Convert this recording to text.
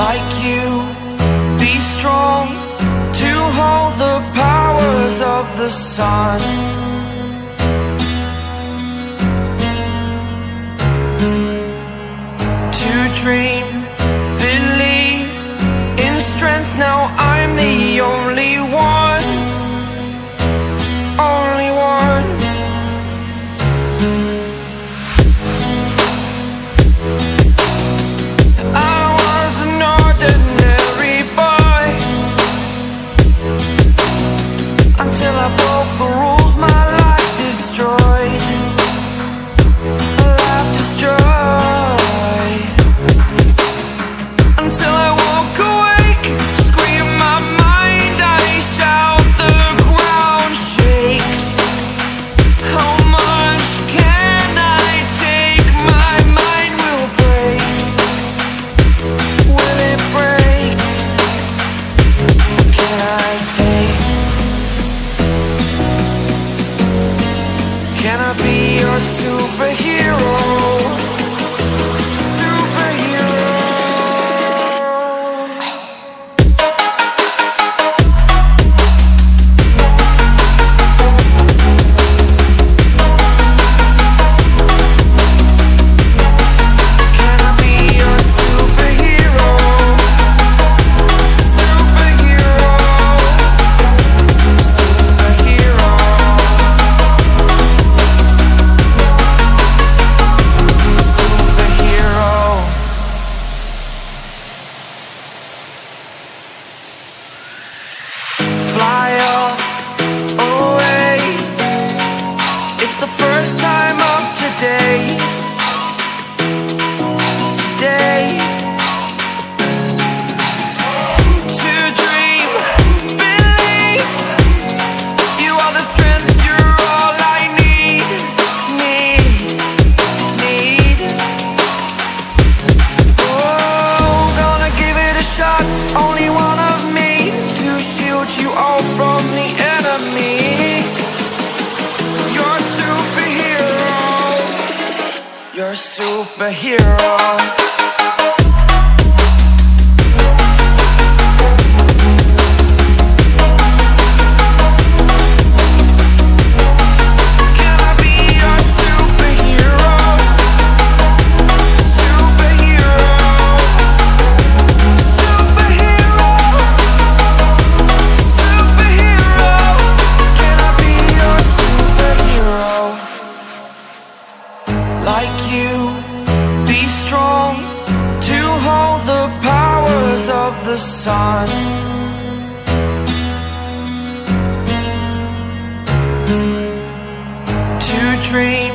like you, be strong to hold the powers of the sun. To dream, believe in strength. Now I'm the only one, only one. I was an ordinary boy until I broke the rules. My life destroyed, life destroyed. Until I woke awake, scream my mind, I shout, the ground shakes. How much can I take? My mind will break. Will it break? Can I take? Can I be your superhero? Fly away. It's the first time of today. Today. To dream, believe. You are the strength, you're all I need. Oh, gonna give it a shot. Only one of me to shield you all from the enemy. You're a superhero. You're a superhero. Can I be your superhero? Superhero. Superhero. Superhero. Can I be your superhero? Like you, be strong to hold the powers of the sun. To dream,